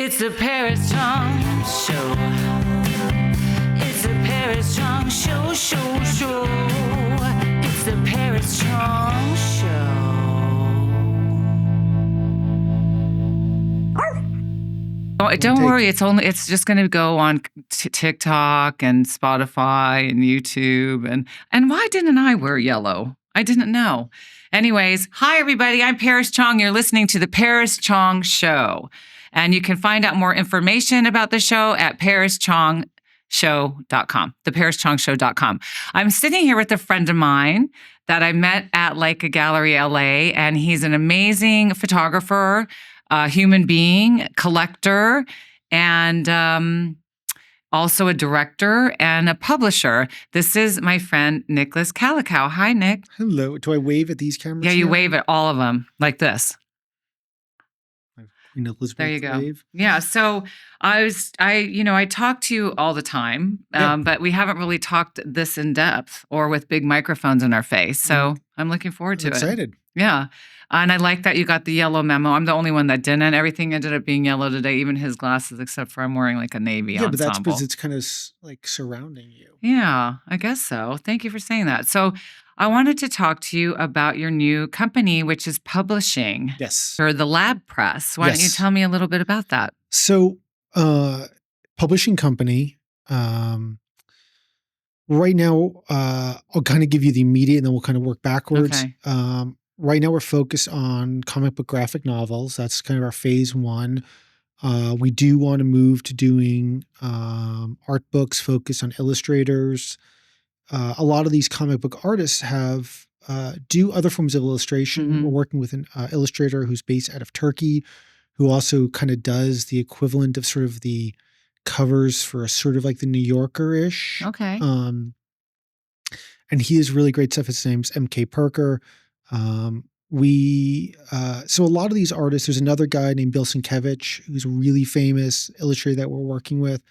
It's the Paris Chong Show. It's the Paris Chong Show, show. It's the Paris Chong Show. Oh, don't worry. It's just going to go on TikTok and Spotify and YouTube. And why didn't I wear yellow? I didn't know. Anyways, hi everybody. I'm Paris Chong. You're listening to the Paris Chong Show. And you can find out more information about the show at parischongshow.com, theparischongshow.com. I'm sitting here with a friend of mine that I met at Leica Gallery, LA, and he's an amazing photographer, human being, collector, and also a director and a publisher. This is my friend, Nicholas Kalikow. Hi, Nick. Hello. Do I wave at these cameras? Yeah, you wave at all of them like this. There you go. Wave. Yeah. So I talk to you all the time, but we haven't really talked this in depth or with big microphones in our face. So I'm looking forward to it. Excited. Yeah. And I like that you got the yellow memo. I'm the only one that didn't. Everything ended up being yellow today, even his glasses, except for I'm wearing like a navy ensemble. But that's because it's kind of like surrounding you. Yeah, I guess so. Thank you for saying that. So I wanted to talk to you about your new company, which is publishing. Yes. For the Lab Press. Why don't you tell me a little bit about that? So, publishing company, right now, I'll kind of give you the immediate and then we'll kind of work backwards. Okay. Right now we're focused on comic book graphic novels. That's kind of our phase one. We do want to move to doing art books focused on illustrators. A lot of these comic book artists have do other forms of illustration. Mm-hmm. We're working with an illustrator who's based out of Turkey, who also kind of does the equivalent of sort of the covers for a sort of like the New Yorker-ish. Okay. And he has really great stuff. His name's M.K. Perker. So a lot of these artists, there's another guy named Bill Sienkiewicz, who's a really famous illustrator that we're working with,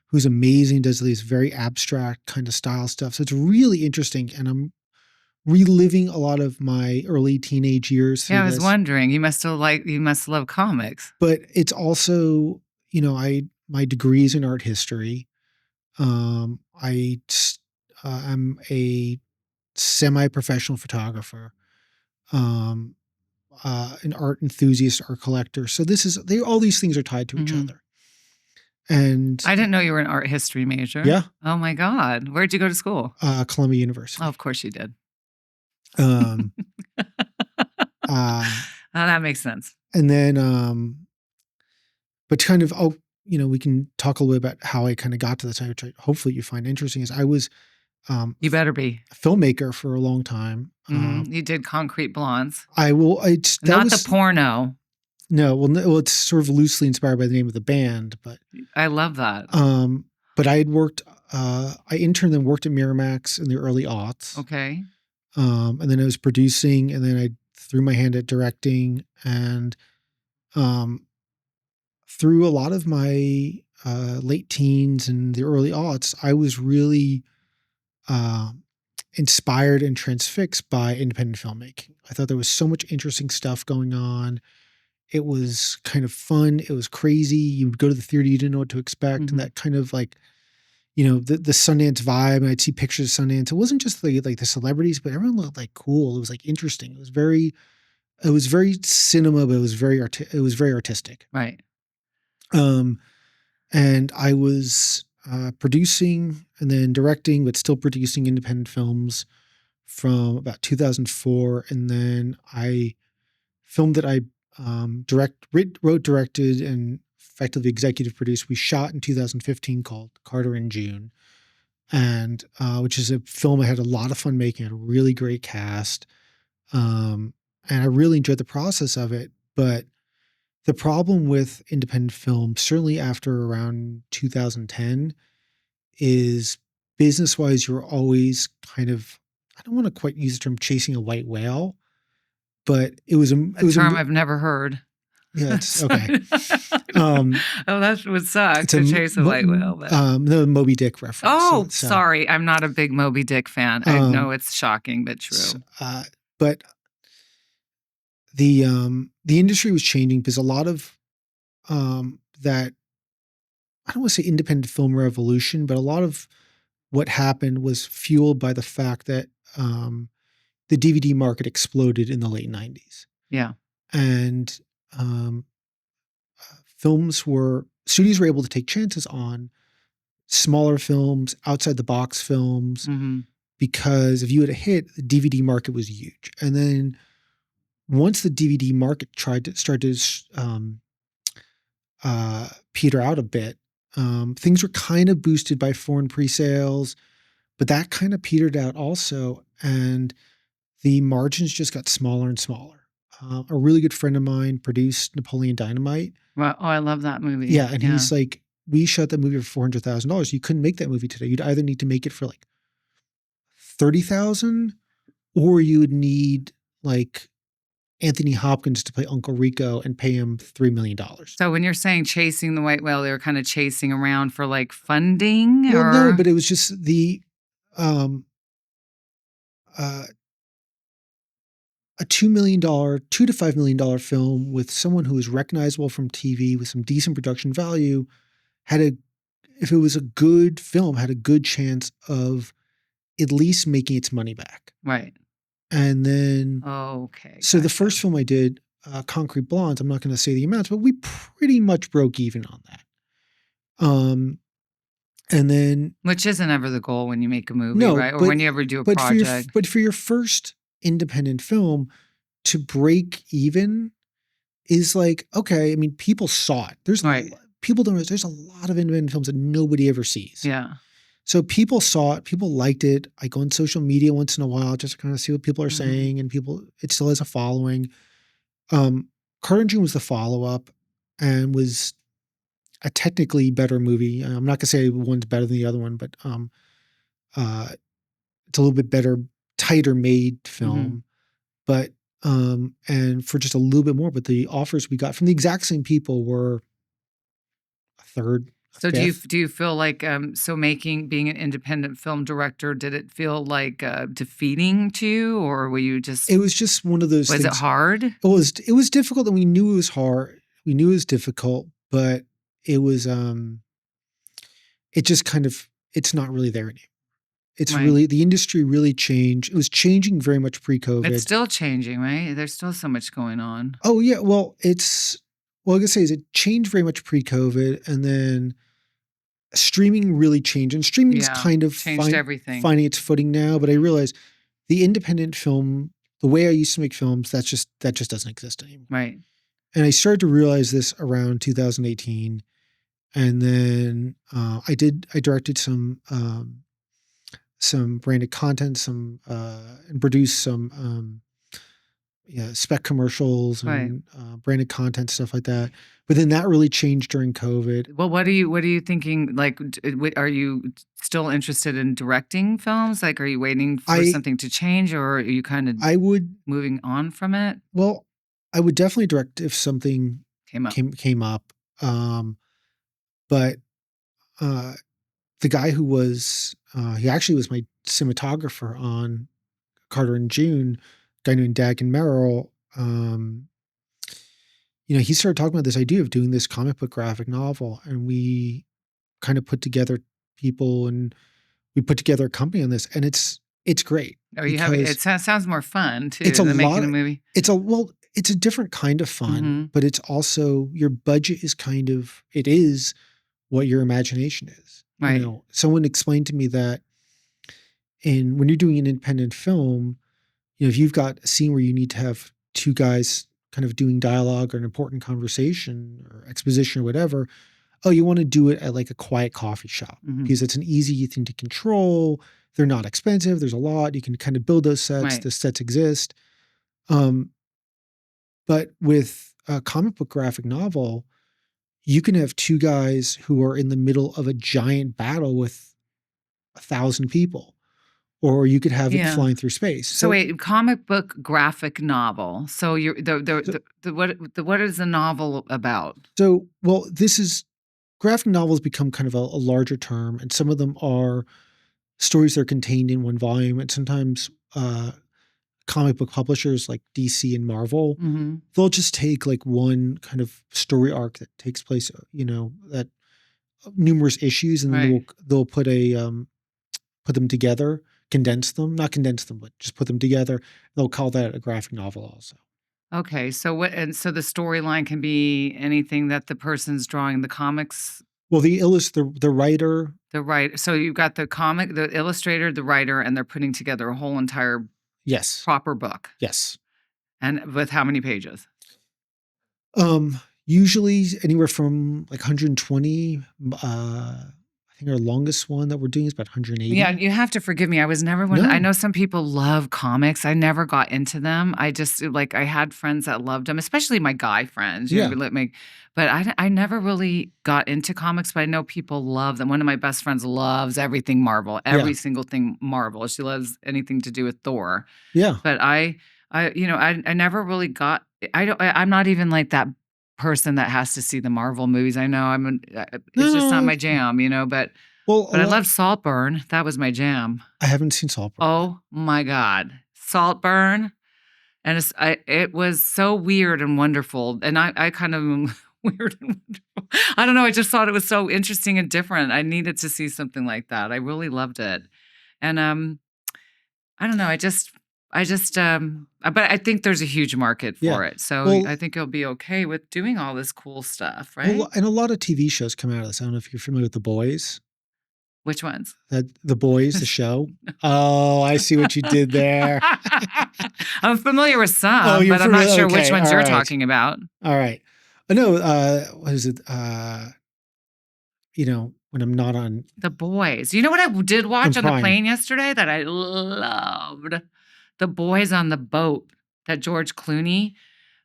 who's amazing, does these very abstract kind of style stuff. So it's really interesting. And I'm reliving a lot of my early teenage years. Yeah, I was wondering, you must love comics. But it's also, my degree is in art history. I'm a semi-professional photographer. An art enthusiast, art collector. So all these things are tied to each other. And I didn't know you were an art history major. Yeah. Oh my God. Where'd you go to school? Columbia University. Oh, of course you did. That makes sense. And then, but kind of, we can talk a little bit about how I kind of got to this, which hopefully you find interesting, is I was you better be a filmmaker for a long time. You did Concrete Blondes. Not the porno. No, well, it's sort of loosely inspired by the name of the band, but I love that. But I had worked, I interned and worked at Miramax in the early aughts. Okay. And then I was producing, and then I threw my hand at directing, and through a lot of my late teens and the early aughts, I was really inspired and transfixed by independent filmmaking. I thought there was so much interesting stuff going on. It was kind of fun. It was crazy. You would go to the theater, you didn't know what to expect. And that kind of like, the Sundance vibe. And I'd see pictures of Sundance. It wasn't just like the celebrities, but everyone looked like cool. It was like interesting. It was very cinema, but it was very artistic. Right. And I was producing and then directing, but still producing independent films from about 2004. And then I filmed that I wrote, directed, and effectively executive produced. We shot in 2015 called Carter in June, and which is a film I had a lot of fun making. I had a really great cast, and I really enjoyed the process of it. But the problem with independent film, certainly after around 2010, is business-wise, you're always kind of, I don't want to quite use the term chasing a white whale, but it was a term I've never heard. Yeah, it's okay. That would suck to chase a white whale. But. The Moby Dick reference. Oh, sorry. I'm not a big Moby Dick fan. I know it's shocking, but true. But the industry was changing because a lot of that, I don't want to say independent film revolution, but a lot of what happened was fueled by the fact that the DVD market exploded in the late 90s. Yeah. And um, studios were able to take chances on smaller films, outside the box films, Mm-hmm. because if you had a hit, the DVD market was huge. And then once the DVD market started to peter out a bit, things were kind of boosted by foreign pre-sales, but that kind of petered out also. And the margins just got smaller and smaller. A really good friend of mine produced Napoleon Dynamite. Well, oh, I love that movie. Yeah. And he's like, we shot that movie for $400,000. You couldn't make that movie today. You'd either need to make it for like 30,000, or you would need like Anthony Hopkins to play Uncle Rico and pay him $3 million. So when you're saying chasing the white whale, they were kind of chasing around for like funding? Well, or no, but it was just the a $2 to $5 million film with someone who was recognizable from TV with some decent production value if it was a good film, had a good chance of at least making its money back. Right. And then, okay. So the first film I did, Concrete Blondes, I'm not going to say the amounts, but we pretty much broke even on that. And then, which isn't ever the goal when you make a movie, no, right? Or when you ever do a project. But for your first independent film to break even is like, okay, I mean, people saw it. People don't realize there's a lot of independent films that nobody ever sees. Yeah. So people saw it, people liked it. I go on social media once in a while just to kind of see what people are saying, and it still has a following. Carter June was the follow-up and was a technically better movie. I'm not gonna say one's better than the other one, but it's a little bit better, tighter made film. But and for just a little bit more, but the offers we got from the exact same people were a third. So do you feel like being an independent film director, did it feel like defeating to you, or were you just? It was just one of those things. Was it hard? It was difficult, and we knew it was hard. We knew it was difficult, but it was it just kind of, it's not really there anymore. It's really, the industry really changed. It was changing very much pre-COVID. It's still changing, right? There's still so much going on. Oh yeah. Well, I gotta say is it changed very much pre-COVID, and then streaming really changed, and streaming is kind of changed everything, finding its footing now. But I realized the independent film, the way I used to make films, that just doesn't exist anymore. Right. And I started to realize this around 2018. And then I directed some branded content, and produced some spec commercials and branded content, stuff like that. But then that really changed during COVID. Well, what are you thinking? Like, are you still interested in directing films? Like, are you waiting for something to change, or are you kind of moving on from it? Well, I would definitely direct if something came up. But the guy who was he actually was my cinematographer on Carter and June, a guy named Dag and Merrill. He started talking about this idea of doing this comic book graphic novel, and we kind of put together people, and we put together a company on this, and it's great. It sounds more fun too than making a movie. It's a different kind of fun, but it's also, your budget is it is what your imagination is. Right. Someone explained to me that when you're doing an independent film, if you've got a scene where you need to have two guys kind of doing dialogue or an important conversation or exposition or whatever, you want to do it at like a quiet coffee shop because it's an easy thing to control. They're not expensive. There's a lot. You can kind of build those sets. Right. The sets exist. But with a comic book graphic novel, you can have two guys who are in the middle of a giant battle with 1,000 people, or you could have it flying through space. So wait, comic book graphic novel. So you're what is the novel about? So, well, graphic novels become kind of a larger term, and some of them are stories that are contained in one volume, and sometimes comic book publishers like DC and Marvel, Mhm. they'll just take like one kind of story arc that takes place, that numerous issues, and then Right. they'll put them together, not condense them, but just put them together. They'll call that a graphic novel also. Okay, so so the storyline can be anything that the person's drawing the comics, Well, the writer, so you've got the illustrator, the writer, and they're putting together a whole entire yes, proper book. yes. And with how many pages? Usually anywhere from like 120. I think our longest one that we're doing is about 180. Yeah, you have to forgive me. I was never one. I No. know some people love comics. I never got into them. I just like I had friends that loved them, especially my guy friends. Yeah. But I never really got into comics. But I know people love them. One of my best friends loves everything Marvel, every single thing Marvel. She loves anything to do with Thor. Yeah. But I never really got. I'm not even like that person that has to see the Marvel movies. I know it's just not my jam, But I love Saltburn. That was my jam. I haven't seen Saltburn. Oh my God, Saltburn, and it was so weird and wonderful. And I kind of am weird and wonderful. I don't know. I just thought it was so interesting and different. I needed to see something like that. I really loved it, and I don't know. But I think there's a huge market for it. So Well- I think you'll be okay with doing all this cool stuff, right? Well, and a lot of TV shows come out of this. I don't know if you're familiar with The Boys. Which ones? The Boys, the show. Oh, I see what you did there. I'm familiar with some, Oh, you're but I'm not familiar- sure which okay, ones all you're right. talking about. All right. No, what is it? When I'm not on. The Boys. You know what I did watch on the Prime. plane yesterday that I loved? The Boys on the Boat that George Clooney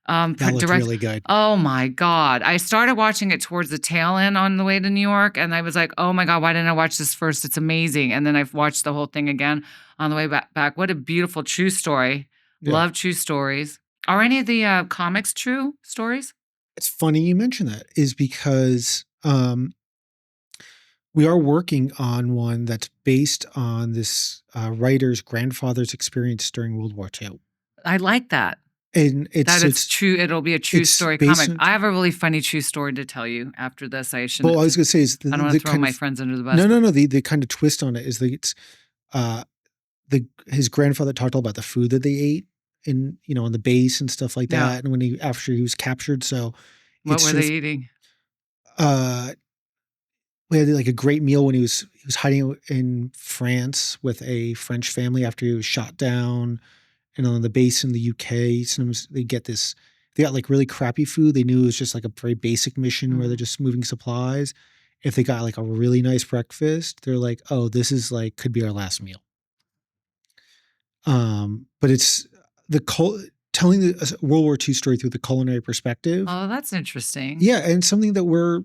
That looked directed. really good. Oh my God. I started watching it towards the tail end on the way to New York, and I was like, oh my God, why didn't I watch this first? It's amazing. And then I've watched the whole thing again on the way back. What a beautiful true story. Yeah. Love true stories. Are any of the comics true stories? It's funny you mention that, is because we are working on one that's based on this writer's grandfather's experience during World War II. I like that. And It's true. It'll be a true it's story based comic. on- I have a really funny true story to tell you after this. I shouldn't. Well, I was going to say is I don't want to throw my friends under the bus. No. The kind of twist on it is that it's his grandfather talked all about the food that they ate on the base and stuff like that. And after he was captured, so What were they eating? We had like a great meal when he was hiding in France with a French family after he was shot down, and on the base in the UK. Sometimes they got like really crappy food. They knew it was just like a very basic mission where they're just moving supplies. If they got like a really nice breakfast, they're like, oh, this is like could be our last meal. But it's telling the World War II story through the culinary perspective. Oh, that's interesting. Yeah, and something that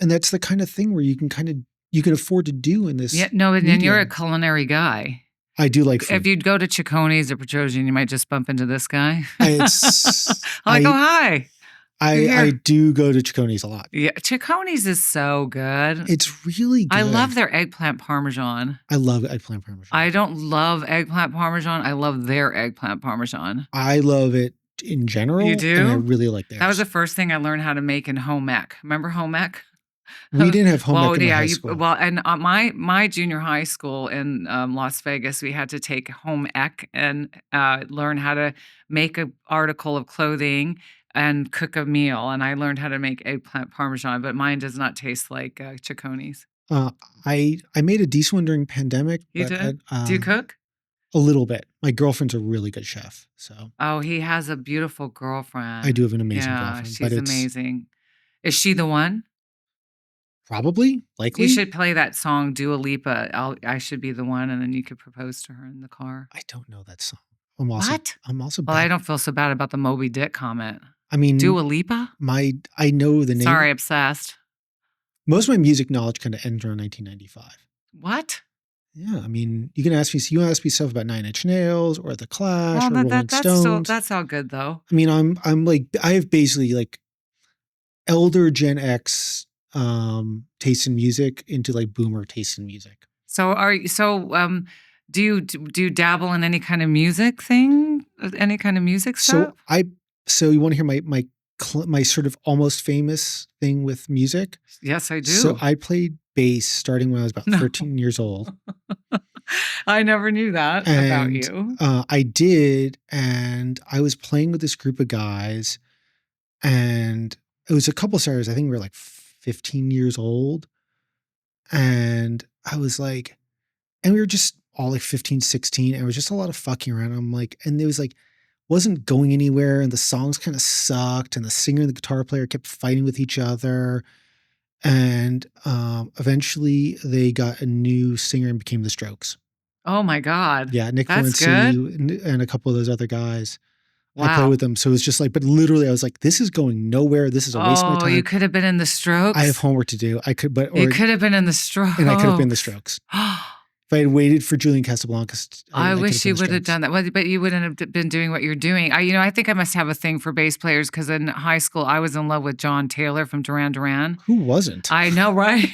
and that's the kind of thing where you can afford to do in this. Yeah, no, and you're a medium. culinary guy. I do like food. If you'd go to Chiconi's or Petrosian, you might just bump into this guy. It's I'm like, oh, hi. I do go to Chiconi's a lot. Yeah, Chiconi's is so good. It's really good. I love their eggplant parmesan. I love eggplant parmesan. I don't love eggplant parmesan. I love their eggplant parmesan. I love it in general. You do? And I really like theirs. That was the first thing I learned how to make in home ec. Remember home ec? We didn't have home ec in high school. And my junior high school in Las Vegas, we had to take home ec and learn how to make an article of clothing and cook a meal. And I learned how to make eggplant parmesan, but mine does not taste like Chiconi's. I made a decent one during pandemic. You did? Do you cook? A little bit. My girlfriend's a really good chef. So. Oh, he has a beautiful girlfriend. I do have an amazing girlfriend. She's amazing. Is she the one? Probably, likely. You should play that song, Dua Lipa. I should be the one, and then you could propose to her in the car. I don't know that song. What? I'm also. Well, I don't feel so bad about the Moby Dick comment. I mean, Dua Lipa. I know the name. Sorry, obsessed. Most of my music knowledge kind of ends around 1995. What? Yeah, I mean, you can ask me stuff about Nine Inch Nails or The Clash or Rolling Stones. That's all good though. I mean, I'm like I have basically like elder Gen X taste in music into like boomer taste in music. So do you dabble in any kind of music thing? Any kind of music stuff? So you want to hear my sort of almost famous thing with music? Yes, I do. So I played bass starting when I was about No. 13 years old. I never knew that about you. I did, and I was playing with this group of guys, and it was a couple stars. I think we were like 15 years old, and I was like, and we were just all like 15, 16, and it was just a lot of fucking around. I'm like, and it was like, wasn't going anywhere, and the songs kind of sucked, and the singer and the guitar player kept fighting with each other. And eventually they got a new singer and became the Strokes. Oh my God. Yeah, Nick That's Valencia and a couple of those other guys. Wow. I played with them. So it was just like, but literally I was like, this is going nowhere. This is a waste of my time. You could have been in the Strokes. I have homework to do. You could have been in the Strokes. And I could have been the Strokes. If I had waited for Julian Casablancas, I wish you would have done that. Well, but you wouldn't have been doing what you're doing. I think I must have a thing for bass players because in high school I was in love with John Taylor from Duran Duran. Who wasn't? I know, right?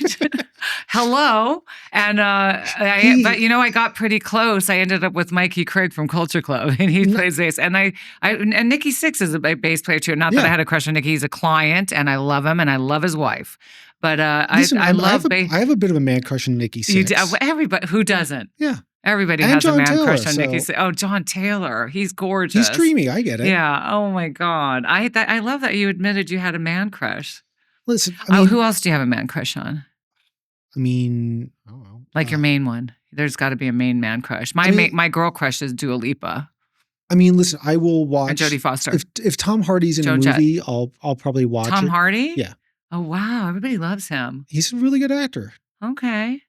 Hello. And but I got pretty close. I ended up with Mikey Craig from Culture Club, and he plays bass. And and Nikki Sixx is a bass player too. Not that I had a crush on Nikki. He's a client, and I love him, and I love his wife. But listen, I love bass. I have a bit of a man crush on Nikki Sixx. Everybody, who doesn't? Yeah. Everybody and has John a man Taylor, crush on Nikki Sixx. Oh, John Taylor. He's gorgeous. He's dreamy. I get it. Yeah. Oh my God. I love that you admitted you had a man crush. Listen. Who else do you have a man crush on? I mean, I don't know. Like your main one. There's got to be a main man crush. My girl crush is Dua Lipa. I mean, listen, I will watch. And Jodie Foster. If Tom Hardy's in a movie, I'll probably watch it. Tom Hardy? Yeah. Oh, wow. Everybody loves him. He's a really good actor. Okay.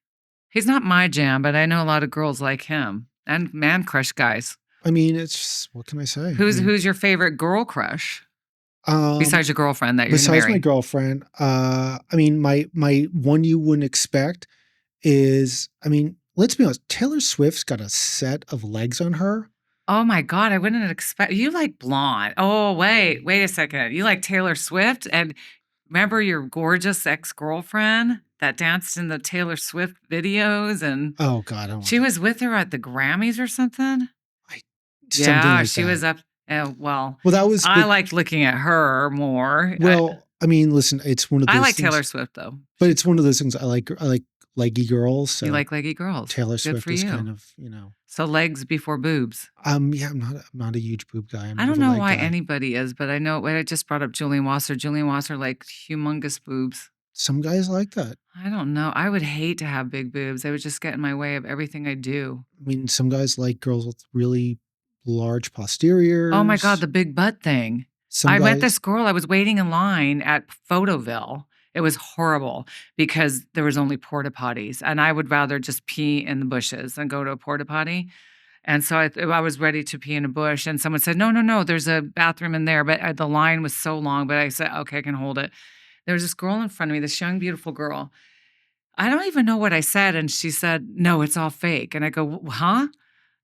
He's not my jam, but I know a lot of girls like him. And man crush guys. I mean, it's, what can I say? Who's your favorite girl crush? Besides your girlfriend that you're going to marry? Besides my girlfriend, I mean, my one you wouldn't expect is, I mean, let's be honest, Taylor Swift's got a set of legs on her. Oh my God, I wouldn't expect, you like blonde. Oh, wait a second. You like Taylor Swift? And remember your gorgeous ex-girlfriend that danced in the Taylor Swift videos? And oh God, she was with her at the Grammys or something? She was up. Well, that was. I liked looking at her more. Well, I mean, listen, it's one of those. I like Taylor Swift though, but it's one of those things. I like leggy girls. So you like leggy girls. Taylor Swift is kind of So legs before boobs. Yeah, I'm not a huge boob guy. I don't know why anybody is, but I know. I just brought up Julian Wasser. Julian Wasser like humongous boobs. Some guys like that. I don't know. I would hate to have big boobs. They would just get in my way of everything I do. I mean, some guys like girls with really large posteriors. Oh my God, the big butt thing. I met this girl. I was waiting in line at Photoville. It was horrible because there was only porta potties, and I would rather just pee in the bushes than go to a porta potty. And so I was ready to pee in a bush, and someone said, no, there's a bathroom in there. But the line was so long, but I said, okay, I can hold it. There was this girl in front of me, this young, beautiful girl. I don't even know what I said. And she said, no, it's all fake. And I go, huh?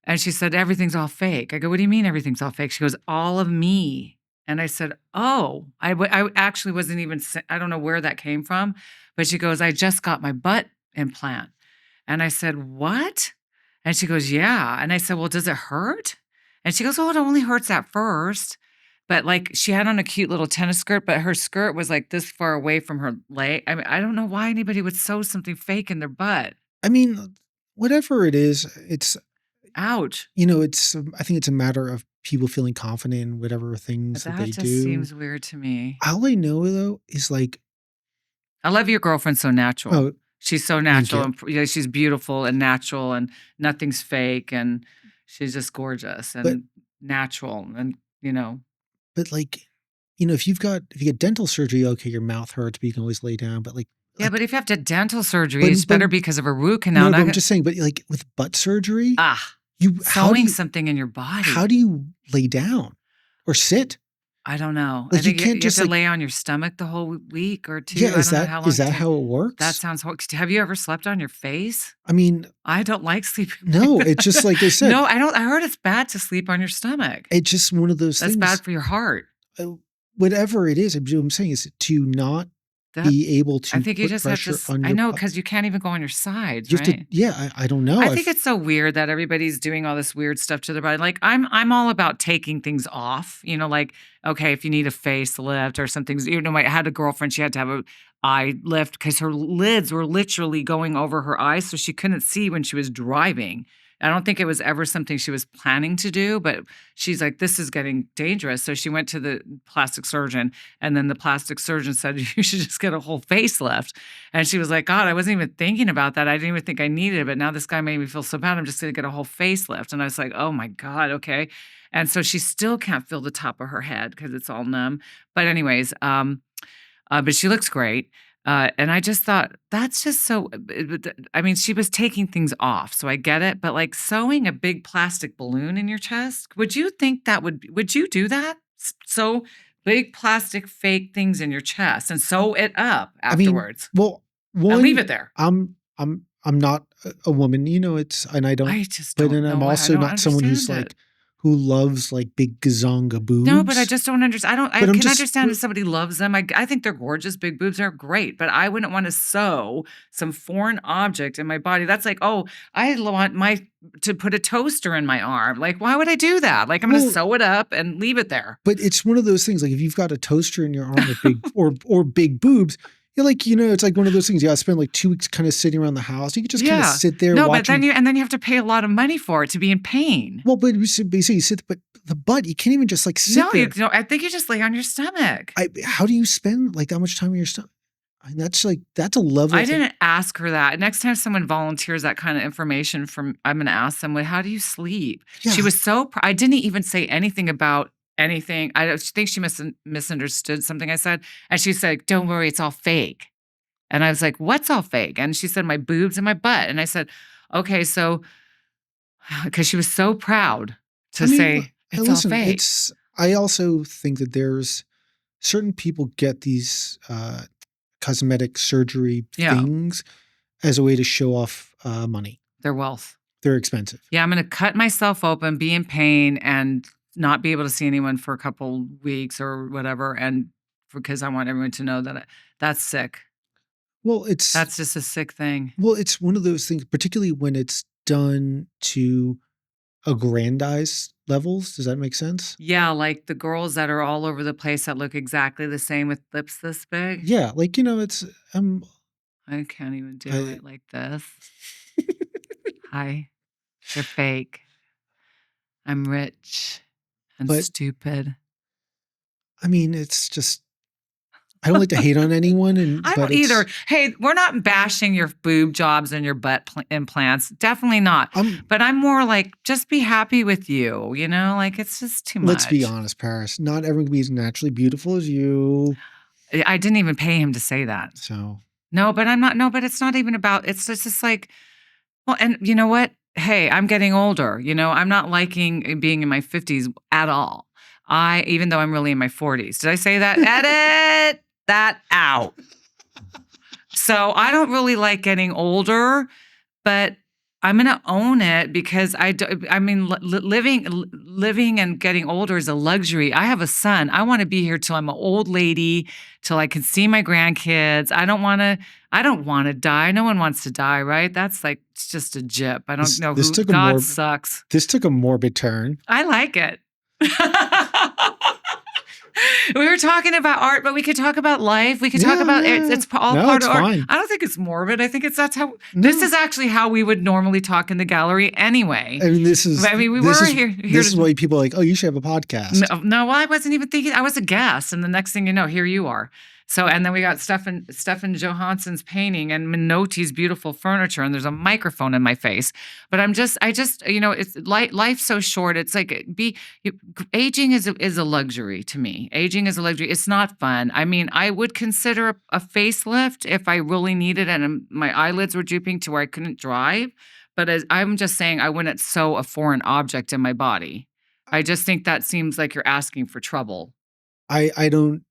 And she said, everything's all fake. I go, what do you mean everything's all fake? She goes, all of me. And I said, oh, I actually wasn't even, I don't know where that came from. But she goes, I just got my butt implant. And I said, what? And she goes, yeah. And I said, well, does it hurt? And she goes, oh, it only hurts at first. But like she had on a cute little tennis skirt, but her skirt was like this far away from her leg. I mean, I don't know why anybody would sew something fake in their butt. I mean, whatever it is, it's... Ouch. I think it's a matter of people feeling confident in whatever things that they do. That just seems weird to me. All I know though is like, I love your girlfriend so natural. Oh, she's so natural and she's beautiful and natural and nothing's fake and she's just gorgeous and natural and But like, if you get dental surgery, okay, your mouth hurts, but you can always lay down. But like, yeah, but if you have to dental surgery, it's better because of a root canal. No, I'm just saying. But like with butt surgery, sewing something in your body. How do you lay down or sit? I don't know. Like I think you can't just have to lay on your stomach the whole week or two. Yeah, is that how it works? That sounds horrible. Have you ever slept on your face? I mean, I don't like sleeping. No, it's just like they said. No, I don't. I heard it's bad to sleep on your stomach. It's just one of those things. That's bad for your heart. Whatever it is, I'm saying is to not be able I to think you put just have pressure to, on I your know, body. because you can't even go on your sides, You have to, right? yeah, I don't know. I think it's so weird that everybody's doing all this weird stuff to their body. Like I'm all about taking things off. Like okay, if you need a facelift or something. I had a girlfriend. She had to have a eye lift because her lids were literally going over her eyes, so she couldn't see when she was driving. I don't think it was ever something she was planning to do, but she's like, this is getting dangerous. So she went to the plastic surgeon, and then the plastic surgeon said, you should just get a whole facelift. And she was like, God, I wasn't even thinking about that. I didn't even think I needed it. But now this guy made me feel so bad. I'm just going to get a whole facelift. And I was like, oh my God, okay. And so she still can't feel the top of her head because it's all numb. But anyways, but she looks great. And I just thought that's just so. I mean, she was taking things off, so I get it. But like sewing a big plastic balloon in your chest, would you think that would you do that? Sew big plastic fake things in your chest and sew it up I mean, afterwards well, and leave one, it there. I'm not a woman, and I don't, I just but don't then I'm know. I also don't not someone who's understand it. like, who loves like big gazonga No, but I boobs. just don't understand. I But I'm can just, understand if somebody loves them. I think they're gorgeous. Big boobs are great, but I wouldn't want to sew some foreign object in my body. That's like, oh, I want to put a toaster in my arm. Like, why would I do that? Like, I'm going to well, sew it up and leave it there. but it's one of those things. Like if you've got a toaster in your arm with big or big boobs, you're like, it's like one of those things. You got to spend like 2 weeks kind of sitting around the house. You could just kind of Yeah. sit there No, but watching. then you have to pay a lot of money for it to be in pain. Well, but basically you sit, but the butt, you can't even just like sit No, there. I think you just lay on your stomach. How do you spend like that much time on your stomach? I mean, that's a level. I didn't ask her that. Next time someone volunteers that kind of information I'm going to ask them, well, how do you sleep? Yeah. She was so, I didn't even say anything about anything. I think she misunderstood something I said. And she said, don't worry, it's all fake. And I was like, what's all fake? And she said, my boobs and my butt. And I said, okay, so, because she was so proud to say, it's all listen, fake. I also think that there's certain people get these cosmetic surgery things as a way to show off money. Their wealth. They're expensive. Yeah, I'm going to cut myself open, be in pain, and not be able to see anyone for a couple weeks or whatever. And because I want everyone to know that that's sick. Well, that's just a sick thing. Well, it's one of those things, particularly when it's done to aggrandize levels. Does that make sense? Yeah, like the girls that are all over the place that look exactly the same with lips this big. Yeah, like it's I can't even do it like this. Hi, they're fake. I'm rich and stupid. I mean, it's just, I don't like to hate on anyone. I don't either. Hey, we're not bashing your boob jobs and your butt implants. Definitely not. But I'm more like, just be happy with you. Like it's just too much. Let's be honest, Paris. Not everyone can be as naturally beautiful as you. I didn't even pay him to say that. So. No, but I'm not. No, but it's not even about, it's just like, well, and you know what? Hey, I'm getting older. I'm not liking being in my 50s at all. Even though I'm really in my 40s. Did I say that? Edit that out. So I don't really like getting older, but I'm going to own it because living and getting older is a luxury. I have a son. I want to be here till I'm an old lady, till I can see my grandkids. I don't want to die. No one wants to die, right? That's like, it's just a jip. I don't know who. God sucks. This took a morbid turn. I like it. We were talking about art, but we could talk about life. We could talk about it's all part of art. Fine. I don't think it's morbid. I think that's how. This is actually how we would normally talk in the gallery anyway. I mean, this is why people are like, oh, you should have a podcast. No, I wasn't even thinking. I was a guest, and the next thing you know, here you are. So, and then we got Stefan Johansson's painting and Minotti's beautiful furniture, and there's a microphone in my face. But I just, it's life's so short. It's like aging is a luxury to me. Aging is a luxury. It's not fun. I mean, I would consider a facelift if I really needed it and my eyelids were drooping to where I couldn't drive. But I'm just saying, I wouldn't sew a foreign object in my body. I just think that seems like you're asking for trouble. I don't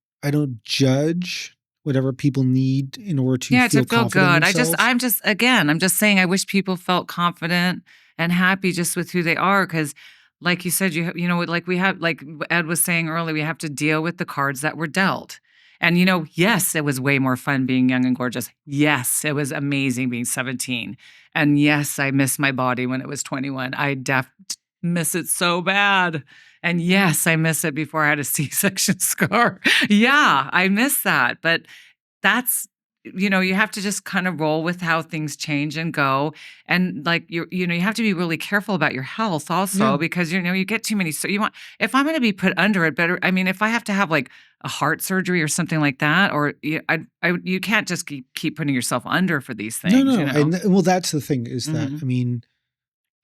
judge whatever people need in order to feel good. I'm just saying, I wish people felt confident and happy just with who they are. Because like you said, like Ed was saying earlier, we have to deal with the cards that were dealt. And, yes, it was way more fun being young and gorgeous. Yes, it was amazing being 17. And yes, I miss my body when it was 21. I miss it so bad. And yes, I miss it before I had a C-section scar. Yeah, I miss that. But that's you have to just kind of roll with how things change and go. And like you have to be really careful about your health also Yeah. because you get too many. So if I'm going to be put under it, better. I mean, if I have to have like a heart surgery or something like that, or you can't just keep putting yourself under for these No, things. no. And well, that's the thing is that, Mhm. I mean,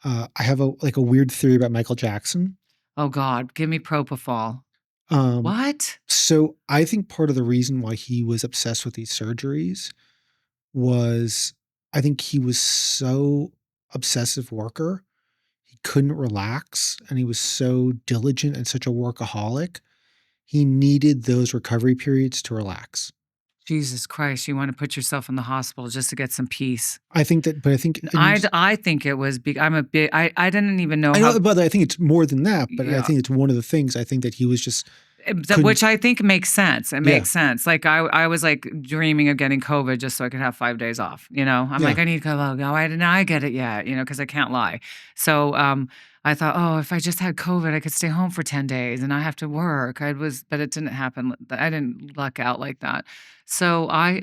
I have a weird theory about Michael Jackson. Oh God, give me propofol. Um, What? so I think part of the reason why he was obsessed with these surgeries was I think he was so obsessive worker. He couldn't relax and he was so diligent and such a workaholic. He needed those recovery periods to relax. Jesus Christ, you want to put yourself in the hospital just to get some peace. I think that, but I think, and I think it was big. I didn't even know I how. know, but I think it's more than that. But I Yeah. think it's one of the things. I think that he was just couldn't. Which I think makes sense. It Yeah. makes sense. Like I was like dreaming of getting COVID just so I could have 5 days off. I'm Yeah. like, I need COVID. Oh, why didn't I get it yet? Because I can't lie. So I thought, oh, if I just had COVID, I could stay home for 10 days and I have to work. But it didn't happen. I didn't luck out like that. So I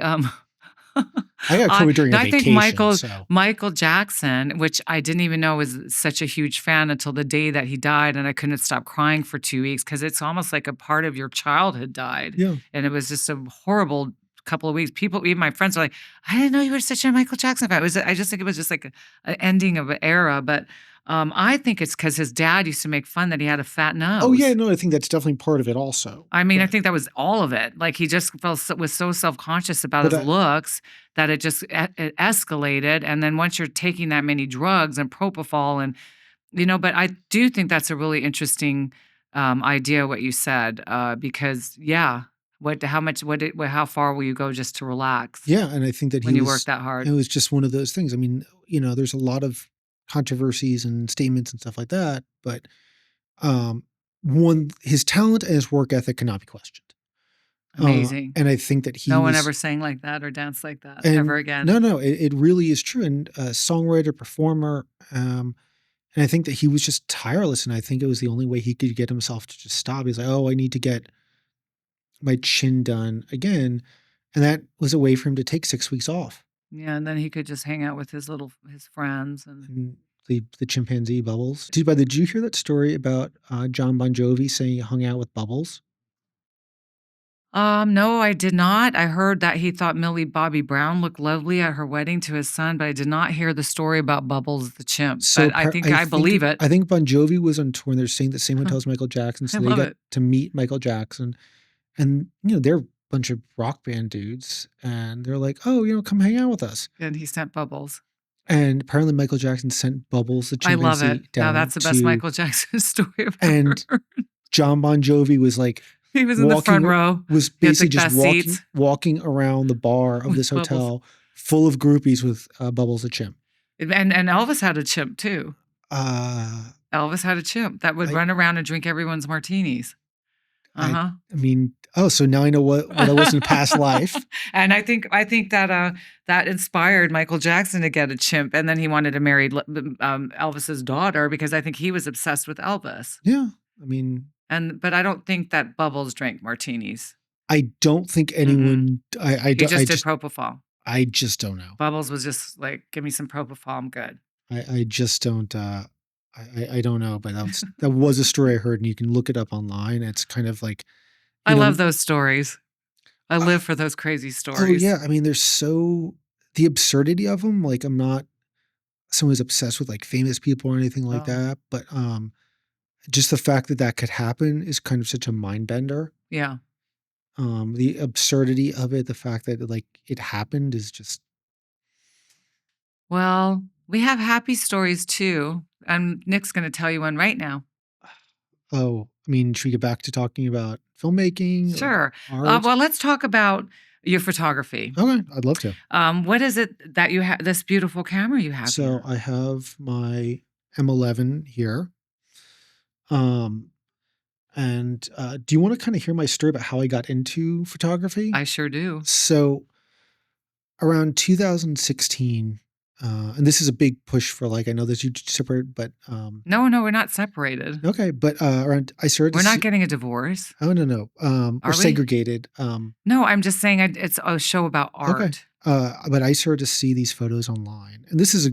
got COVID during a I think vacation. So Michael Jackson, which I didn't even know was such a huge fan until the day that he died, and I couldn't stop crying for 2 weeks because it's almost like a part of your childhood died, yeah. and it was just a horrible couple of weeks. People, even my friends, were like, "I didn't know you were such a Michael Jackson fan." I just think it was just like an ending of an era, but I think it's because his dad used to make fun that he had a fat nose. Oh yeah, no, I think that's definitely part of it also. I mean, I But think that was all of it. Like he just was so self-conscious about But his looks that it just it escalated. And then once you're taking that many drugs and propofol and but I do think that's a really interesting idea what you said because yeah, how far will you go just to relax yeah, and I think that when you work that it hard? was just one of those things. I mean, there's a lot of controversies and statements and stuff like that, but um, one his talent and his work ethic cannot be questioned. Amazing. And I think that he No one was, ever sang like that or danced like that ever and again. no, it really is true. And a songwriter, performer, and I think that he was just tireless. And I think it was the only way he could get himself to just stop. He's like, oh, I need to get my chin done again. And that was a way for him to take 6 weeks off. Yeah, and then he could just hang out with his friends and And the chimpanzee Bubbles. Did you hear that story about John Bon Jovi saying he hung out with Bubbles? No, I did not. I heard that he thought Millie Bobby Brown looked lovely at her wedding to his son, but I did not hear the story about Bubbles the chimp. So But I think I believe it. I think Bon Jovi was on tour and they're staying at the same hotel as Michael Jackson. I So they love got it. to meet Michael Jackson. And, they're a bunch of rock band dudes. And they're like, oh, come hang out with us. And he sent Bubbles. And apparently Michael Jackson sent Bubbles, the I love chimpanzee, it. Now down that's the best to, Michael Jackson story I've ever and heard. John Bon Jovi was like, He was in the front row. was He had the basically just best walking, seats walking around the bar of with this Bubbles. hotel full of groupies with Bubbles the chimp. And Elvis had a chimp too. Uh, Elvis had a chimp that would I- run around and drink everyone's martinis. I mean, so now I know what I was in a past life. And I think that that inspired Michael Jackson to get a chimp, and then he wanted to marry Elvis's daughter because I think he was obsessed with Elvis. Yeah, I mean, But I don't think that Bubbles drank martinis. I don't think anyone. He just did propofol. I just don't know. Bubbles was just like, give me some propofol, I'm good. I just don't. I don't know, but that was a story I heard, and you can look it up online. It's kind of like, I love those stories. I live for those crazy oh stories. yeah, I mean, there's the absurdity of them. Like, I'm not someone who's obsessed with like famous people or anything like that, but just the fact that could happen is kind of such a mind bender. Yeah. The absurdity of it, the fact that like it happened is just. Well, we have happy stories too. And Nick's going to tell you one right now. Oh, I mean, should we get back to talking about filmmaking? Sure. Art? Well, let's talk about your photography. Okay, I'd love to. What is it that you have, this beautiful camera you have So here? I have my M11 here. And do you want to kind of hear my story about how I got into photography? I sure do. So around 2016, and this is a big push for like, I know there's huge separate, but No, we're not separated. okay, but around I started We're to not see, getting a divorce, oh no, we're are we? segregated. No, I'm just saying it's a show about Okay, art. but I started to see these photos online, and this is a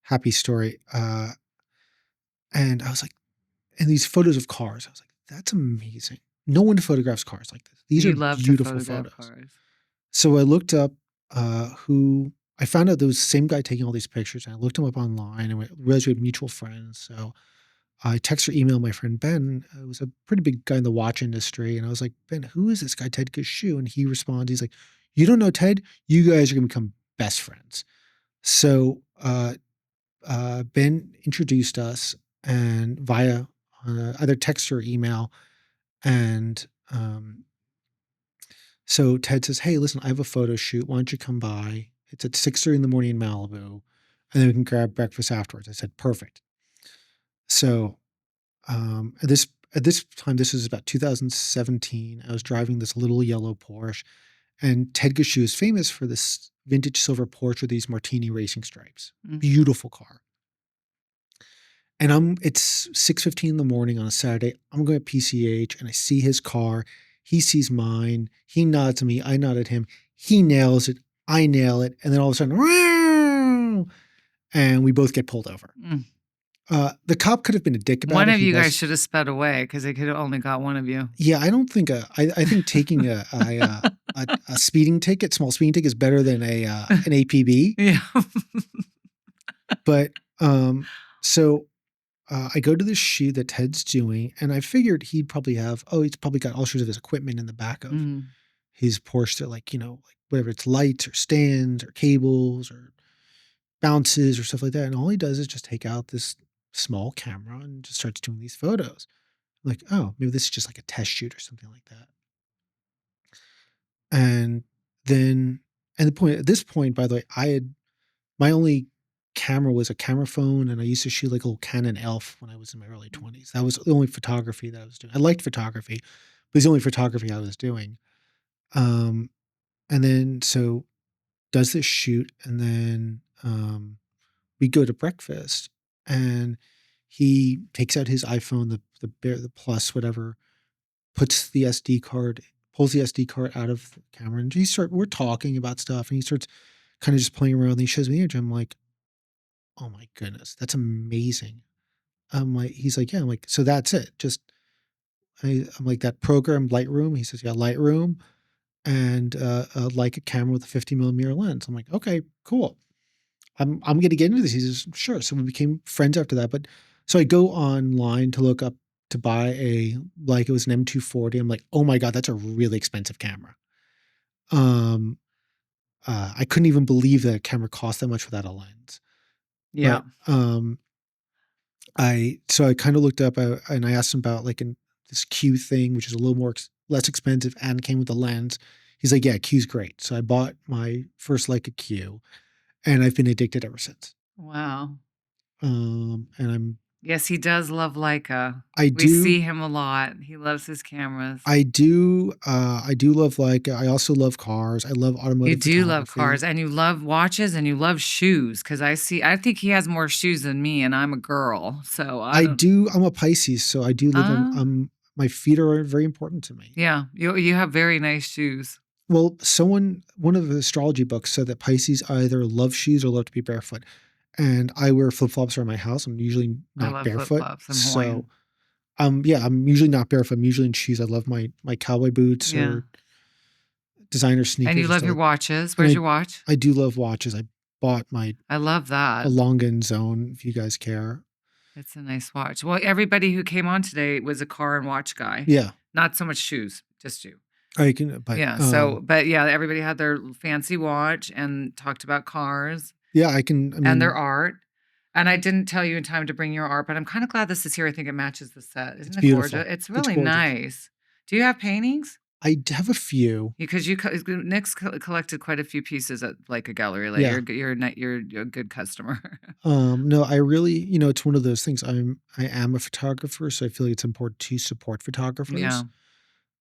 happy story. And I was like, and these photos of cars, I was like, that's amazing. No one photographs cars like this. These are You love to beautiful photograph photos. cars. So I looked up who I found out there was the same guy taking all these pictures, and I looked him up online and realized we had mutual friends. So I text or email my friend Ben, who was a pretty big guy in the watch industry, and I was like, Ben, who is this guy, Ted Gushue? And he responds, he's like, you don't know Ted? You guys are gonna become best friends. So Ben introduced us and via either text or email, and so Ted says, "Hey, listen, I have a photo shoot. Why don't you come by? It's at 6:30 in the morning in Malibu, and then we can grab breakfast afterwards." I said, "Perfect." So at this time, this was about 2017. I was driving this little yellow Porsche, and Ted Gushue is famous for this vintage silver Porsche with these martini racing stripes. Mm. Beautiful car. And it's 6:15 in the morning on a Saturday. I'm going at PCH and I see his car. He sees mine. He nods at me. I nod at him. He nails it. I nail it. And then all of a sudden, "Meow," and we both get pulled over. Mm. The cop could have been a dick about One it. of He you guys was, should have sped away because they could have only got one of you. yeah, I don't think I think taking a speeding ticket, small speeding ticket, is better than an APB. Yeah. But so I go to the shoot that Ted's doing, and I figured he'd probably have, he's probably got all sorts of his equipment in the back of Mm. his Porsche that, like, like whatever it's lights or stands or cables or bounces or stuff like that. And all he does is just take out this small camera and just starts doing these photos. I'm like, oh, maybe this is just like a test shoot or something like that. And then, and at this point, by the way, my only camera was a camera phone, and I used to shoot like a little Canon Elf when I was in my early 20s. That was the only photography that I was doing. I liked photography, but it's the only photography I was doing. Um, and then so does this shoot, and then we go to breakfast, and he takes out his iPhone, the Plus, whatever, puts the SD card, pulls the SD card out of the camera, and we're talking about stuff, and he starts kind of just playing around. And he shows me the image. I'm like, oh my goodness, that's amazing. I'm like, he's like, yeah. I'm like, so that's it. I'm like, that program Lightroom. He says, yeah, Lightroom, and like a camera with a 50 millimeter lens. I'm like, okay, cool. I'm going to get into this. He says, sure. So we became friends after that. But so I go online to look up to buy it was an M240. I'm like, oh my God, that's a really expensive camera. I couldn't even believe that a camera cost that much without a lens. Yeah. But I kind of looked up and I asked him about this Q thing, which is a little less expensive and came with a lens. He's like, yeah, Q's great. So I bought my first Leica Q, and I've been addicted ever since. Wow. And Yes, he does love Leica. I We do, see him a lot. He loves his cameras. I do love Leica. I also love cars. I love You automotive do love photography. cars, and you love watches, and you love shoes. Because I think he has more shoes than me, and I'm a girl, so I don't. I'm a Pisces, so I do live. Uh, My feet are very important to me. yeah, you have very nice shoes. Well, one of the astrology books said that Pisces either love shoes or love to be barefoot. And I wear flip flops around my house. I'm usually I not love flip barefoot. flops. I'm So, Hawaiian. yeah, I'm usually not barefoot. I'm usually in shoes. I love my cowboy boots Yeah, or designer and sneakers you or love stuff your like. watches. And Where's your watch? I do love watches. I bought my I love a that. Longan Zone, if you guys care. It's a nice watch. Well, everybody who came on today was a car and watch guy. Yeah, Not so much shoes, just you. I can. But Yeah. So, but yeah, everybody had their fancy watch and talked about cars yeah, I can. I and their mean, art. And I didn't tell you in time to bring your art, but I'm kind of glad this is here. I think it matches the set. it's Isn't it gorgeous? beautiful. It's It's really gorgeous. nice. Do you have paintings? I have a few. Because Nick's collected quite a few pieces at Leica Gallery. Like Yeah. you're a good customer. No, I really, it's one of those things. I am a photographer, so I feel like it's important to support photographers. You have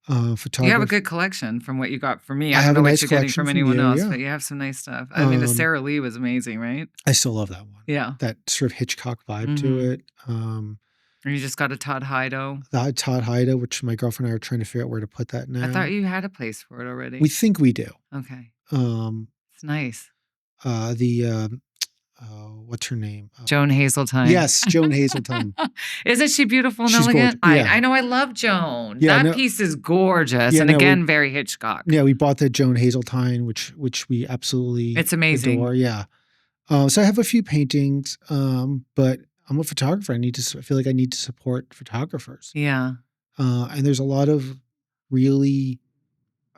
a Photography. good collection from what you got from me. I I don't have know a what nice you're getting collection from from anyone you, else, yeah. but you have some nice stuff. I mean, the Sarah Lee was amazing, right? I still love that one. Yeah. That sort of Hitchcock vibe to it. And you just got a Todd Hido. The Todd Haida, which my girlfriend and I are trying to figure out where to put that now. I thought you had a place for it already. We think we do. Okay. It's nice. What's her name? Joan Hazeltine. Yes, Joan Hazeltine. Isn't she beautiful and She's elegant? gorgeous. Yeah. I know. I love Joan. Yeah, that piece is gorgeous, Yeah, and no, again, very Hitchcock. Yeah, we bought the Joan Hazeltine, which we absolutely It's amazing. adore. Yeah. So I have a few paintings, but I'm a photographer. I feel like I need to support photographers. Yeah. And there's a lot of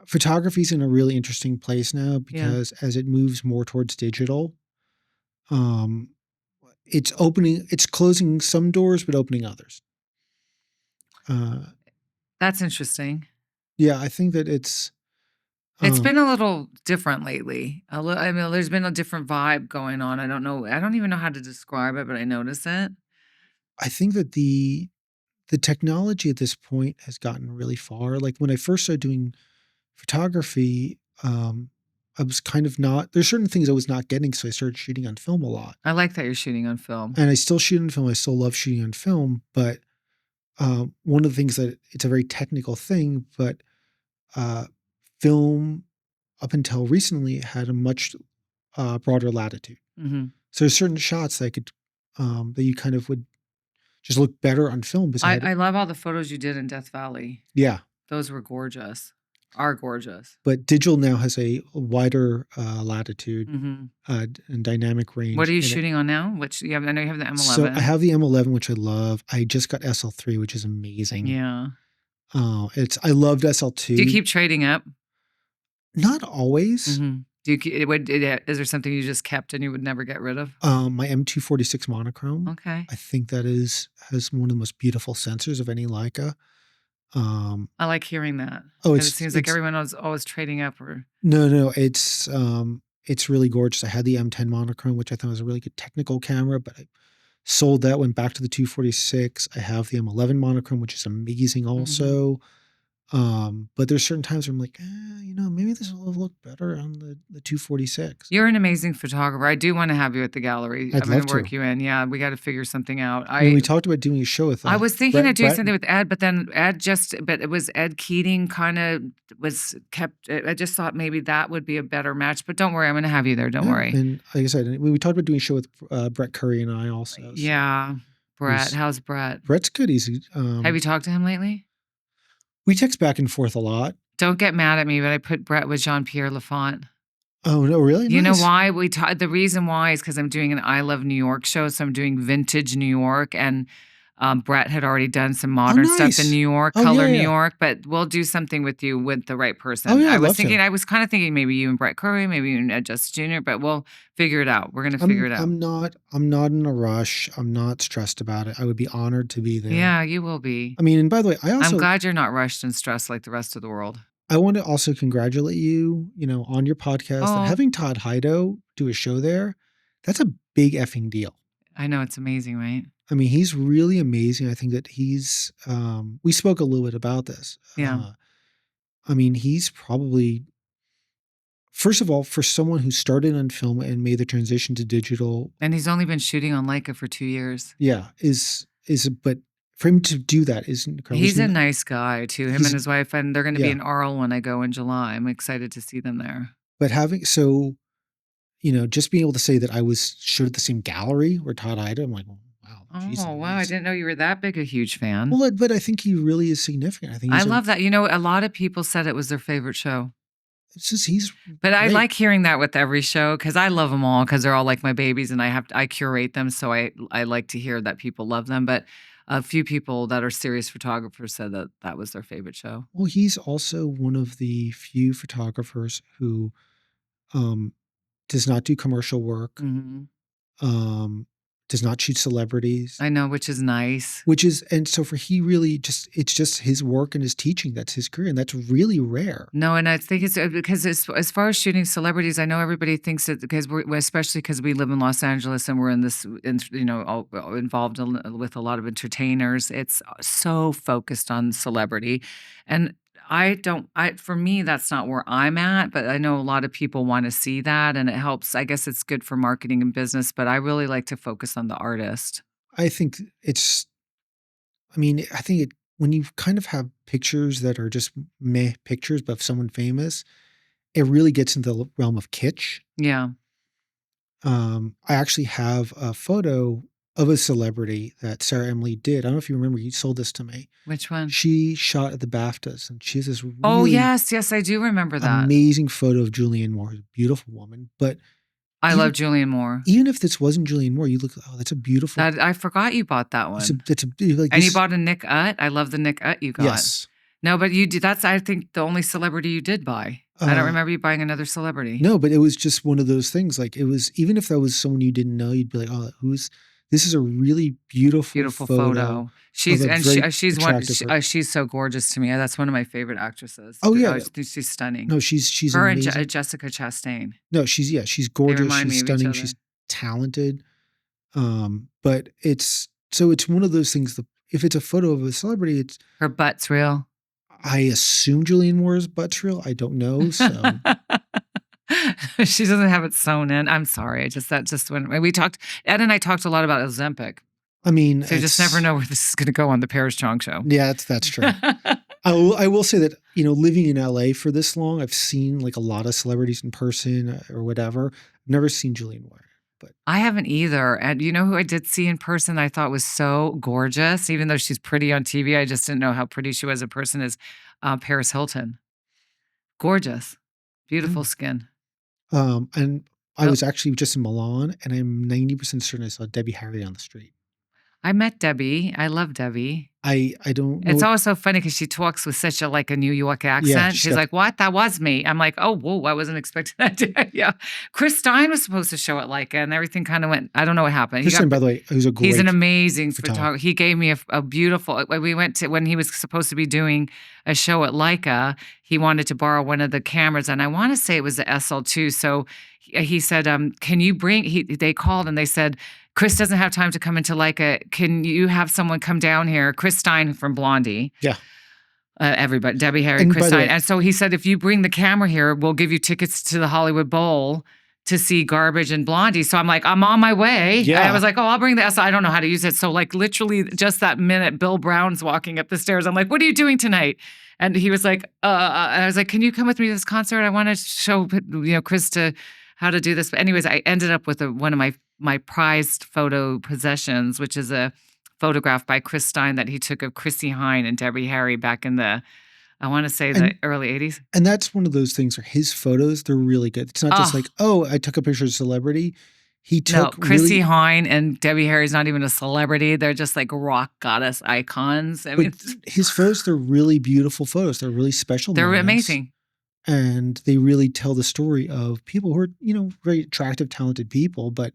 photography's in a really interesting place now because as it moves more towards digital, it's closing some doors, but opening others. That's interesting. Yeah, I think that it's been a little different lately. I mean, there's been a different vibe going on. I don't know. I don't even know how to describe it, but I notice it. I think that the technology at this point has gotten really far. Like when I first started doing photography, I was kind of there's certain things I was not getting, so I started shooting on film a lot. I like that you're shooting on film. And I still shoot on film. I still love shooting on film, but one of the things that it's a very technical thing, but film up until recently had a much broader latitude. Mm-hmm. So there's certain shots that that you kind of would just look better on film. I love all the photos you did in Death Valley. Yeah. Those were gorgeous. Are gorgeous. But digital now has a wider latitude and dynamic range. What are you shooting on now? Which I know you have the M11. So I have the M11, which I love. I just got SL3, which is amazing. Yeah. I loved SL2. Do you keep trading up? Not always. Mm-hmm. Is there something you just kept and you would never get rid of? My M246 monochrome. Okay. I think that has one of the most beautiful sensors of any Leica. I like hearing that. Oh, it seems like everyone was always trading up. No, it's really gorgeous. I had the M10 monochrome, which I thought was a really good technical camera, but I sold that, went back to the 246. I have the M11 monochrome, which is amazing also. But there's certain times where I'm like, maybe this will look better on the 246. You're an amazing photographer. I do want to have you at the gallery. I'd love to work you in. Yeah, we got to figure something out. We talked about doing a show with I was thinking of doing something with Ed, but then but it was Ed Keating kind of was kept. I just thought maybe that would be a better match. But don't worry, I'm going to have you there. Don't worry. And like I said, we talked about doing a show with Brett Curry and I also. So yeah. Brett. How's Brett? Brett's good. He's have you talked to him lately? We text back and forth a lot. Don't get mad at me, but I put Brett with Jean-Pierre Lafont. Oh, no, really? You know why? The reason why is because I'm doing an I Love New York show. So I'm doing vintage New York. And Brett had already done some modern stuff in New York, color New York. But we'll do something with you with the right person. Oh, yeah, I was kind of thinking maybe you and Brett Curry, maybe you and Ed Justice Jr., but we'll figure it out. We're going to figure it out. I'm not in a rush. I'm not stressed about it. I would be honored to be there. Yeah, you will be. I mean, and by the way, I'm glad you're not rushed and stressed like the rest of the world. I want to also congratulate you, on your podcast. And having Todd Hido do a show there, that's a big effing deal. I know, it's amazing, right? I mean, he's really amazing. I think that he's, we spoke a little bit about this. Yeah. I mean, he's probably, first of all, for someone who started on film and made the transition to digital. And he's only been shooting on Leica for 2 years. Yeah. But for him to do that is incredible. He's a nice guy too, him and his wife, and they're going to be in Arles when I go in July. I'm excited to see them there. But just being able to say that I was showed at the same gallery where Todd Hido, I'm like, wow. Geez, wow. I didn't know you were that big a huge fan. Well, but I think he really is significant. I love that. A lot of people said it was their favorite show. It's just But I like hearing that with every show because I love them all because they're all like my babies and I curate them. So I like to hear that people love them. But a few people that are serious photographers said that was their favorite show. Well, he's also one of the few photographers who does not do commercial work, does not shoot celebrities. I know, which is nice. And so he really it's just his work and his teaching. That's his career. And that's really rare. No, and I think it's because as far as shooting celebrities, I know everybody thinks that because especially because we live in Los Angeles and we're all involved with a lot of entertainers. It's so focused on celebrity, and for me, that's not where I'm at, but I know a lot of people want to see that, and it helps. I guess it's good for marketing and business, but I really like to focus on the artist. I think when you kind of have pictures that are just meh pictures, but of someone famous, it really gets into the realm of kitsch. Yeah. I actually have a photo of a celebrity that Sarah Emily did. I don't know if you remember, you sold this to me. Which one? She shot at the BAFTAs, and she has this really yes, I do remember that. Amazing photo of Julianne Moore, a beautiful woman. But I love Julianne Moore. Even if this wasn't Julianne Moore, you look, that's a beautiful. I forgot you bought that one. And you bought a Nick Ut. I love the Nick Ut you got. Yes. No, but you did. That's, I think, the only celebrity you did buy. I don't remember you buying another celebrity. No, but it was just one of those things. Like, it was, even if that was someone you didn't know, you'd be like, oh, this is a really beautiful photo. She's so gorgeous to me. That's one of my favorite actresses. Oh yeah, she's stunning. No, she's her amazing. And Jessica Chastain. No, she's gorgeous. She's stunning. She's talented. But it's one of those things. If it's a photo of a celebrity, it's her butt's real. I assume Julianne Moore's butt's real. I don't know. So she doesn't have it sewn in. I'm sorry. When we talked, Ed and I talked a lot about Ozempic. I mean, so you just never know where this is going to go on the Paris Chong show. Yeah, that's true. I will say that, living in LA for this long, I've seen like a lot of celebrities in person or whatever. I've never seen Julianne Moore. But I haven't either. And you know who I did see in person I thought was so gorgeous, even though she's pretty on TV, I just didn't know how pretty she was in person, is Paris Hilton. Gorgeous. Beautiful skin. And I was actually just in Milan, and I'm 90% certain I saw Debbie Harry on the street. I met Debbie. I love Debbie. I don't know. It's always so funny because she talks with such a New York accent. Yeah, she's like, what? That was me. I'm like, oh, whoa, I wasn't expecting that. Yeah. Chris Stein was supposed to show at Leica, and everything kind of went, I don't know what happened. Chris Stein, by the way, he's an amazing photographer. He gave me a beautiful, we went to, when he was supposed to be doing a show at Leica, he wanted to borrow one of the cameras, and I want to say it was the SL2. So he said, can you they called and they said, Chris doesn't have time to come into Leica. Can you have someone come down here? Chris Stein from Blondie. Yeah. Everybody, Debbie Harry, Chris Stein. And so he said, if you bring the camera here, we'll give you tickets to the Hollywood Bowl to see Garbage and Blondie. So I'm like, I'm on my way. Yeah. And I was like, oh, I'll bring the SL. I don't know how to use it. So like literally just that minute, Bill Brown's walking up the stairs. I'm like, what are you doing tonight? And he was like, I was like, can you come with me to this concert? I want to show Chris how to do this. But anyways, I ended up with one of my prized photo possessions, which is a photograph by Chris Stein that he took of Chrissy Hine and Debbie Harry back in the, I want to say the early 80s. And that's one of those things where his photos, they're really good. It's not just like, oh, I took a picture of a celebrity. He took Chrissy Hine and Debbie Harry's not even a celebrity. They're just like rock goddess icons. I mean, his photos, they're really beautiful photos. They're really special. They're amazing. And they really tell the story of people who are, very attractive, talented people, but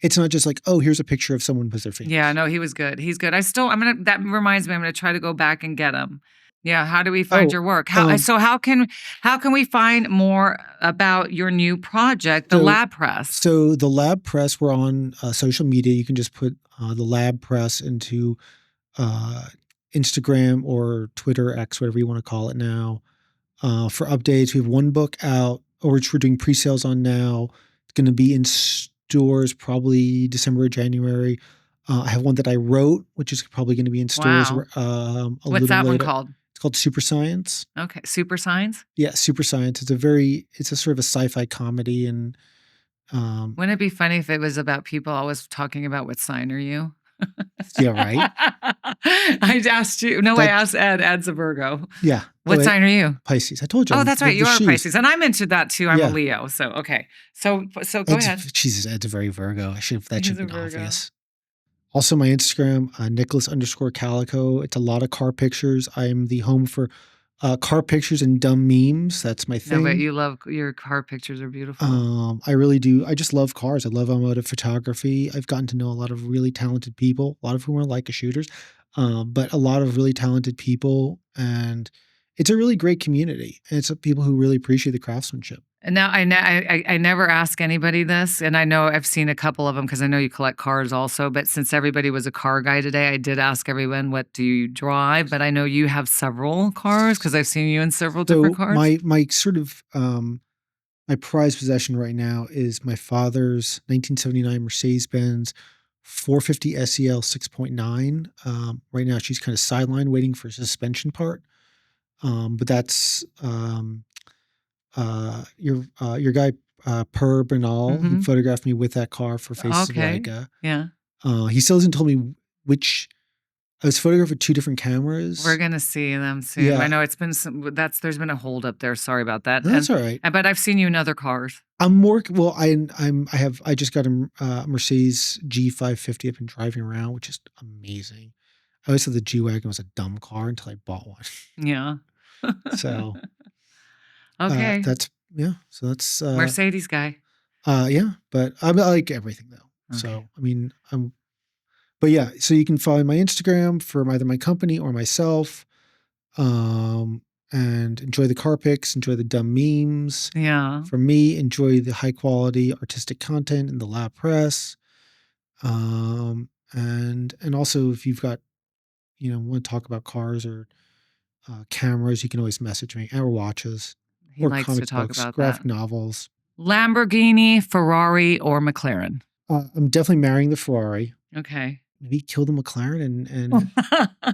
it's not just like, oh, here's a picture of someone with their face. Yeah, no, he was good. He's good. That reminds me, I'm going to try to go back and get him. Yeah. How do we find your work? How can we find more about your new project, the Lab Press? So the Lab Press, we're on social media. You can just put the Lab Press into Instagram or Twitter, X, whatever you want to call it now. For updates, we have one book out, which we're doing pre-sales on now. It's going to be in stores probably December or January. I have one that I wrote, which is probably going to be in stores. Wow. What's that one called? It's called Super Science. Okay, Super Science? Yeah, Super Science. It's a sort of a sci-fi comedy, and wouldn't it be funny if it was about people always talking about what sign are you? Yeah, right. I asked you. No, I asked Ed. Ed's a Virgo. Yeah. What sign are you? Pisces. I told you. Oh, that's right. You are a Pisces, and I'm into that too. I'm a Leo. So okay. So go ahead. Jesus, Ed's a very Virgo. That should have been obvious. Also, my Instagram, Nicholas_Kalikow. It's a lot of car pictures. I'm the home for Car pictures and dumb memes. That's my thing. No, but you love your car pictures are beautiful. I really do. I just love cars. I love automotive photography. I've gotten to know a lot of really talented people, a lot of whom are Leica shooters, but a lot of really talented people. And it's a really great community. And it's people who really appreciate the craftsmanship. And now I never ask anybody this, and I know I've seen a couple of them because I know you collect cars also. But since everybody was a car guy today, I did ask everyone, "What do you drive?" But I know you have several cars because I've seen you in several different cars. My sort of my prized possession right now is my father's 1979 Mercedes-Benz 450 SEL 6.9. Right now, she's kind of sidelined waiting for a suspension part. But that's your guy Per Bernal. He photographed me with that car for Faces of Leica. Yeah. He still hasn't told me which. I was photographed with two different cameras. We're gonna see them soon. Yeah. I know it's been there's been a hold up there. Sorry about that. No, that's all right. But I've seen you in other cars. I'm more well. I just got a Mercedes G550. I've been driving around, which is amazing. I always thought the G Wagon was a dumb car until I bought one. Yeah. So okay. So that's Mercedes guy. Yeah, but I like everything though. Okay. So I mean, but yeah. So you can follow my Instagram for either my company or myself, and enjoy the car pics, enjoy the dumb memes. Yeah. For me, enjoy the high quality artistic content in the lab press, and also if you've got, want to talk about cars or cameras, you can always message me, or watches. He or likes comic to talk books, about graphic that. novels. Lamborghini, Ferrari, or McLaren? I'm definitely marrying the Ferrari. Okay. Maybe kill the McLaren and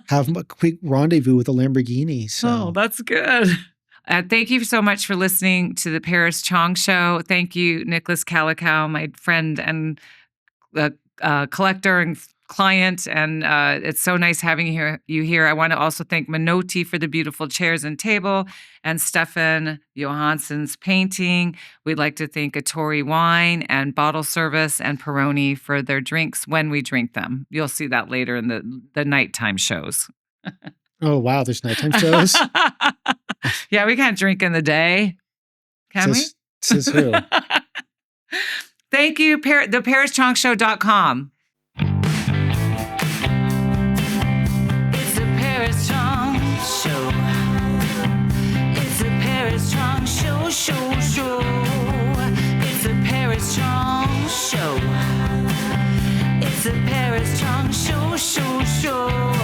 have a quick rendezvous with a Lamborghini. So. Oh, that's good. Thank you so much for listening to the Paris Chong Show. Thank you, Nicholas Kalikow, my friend and collector and client, and it's so nice having you here. I want to also thank Minotti for the beautiful chairs and table, and Stefan Johansson's painting. We'd like to thank Atori Wine and Bottle Service and Peroni for their drinks when we drink them. You'll see that later in the nighttime shows. Oh, wow, there's nighttime shows? Yeah, we can't drink in the day. Can we? Says who? Thank you, theparischongshow.com. It's the Paris Chong Show. It's the Paris Chong Show, show. It's the Paris Chong Show. It's the Paris Chong Show, show.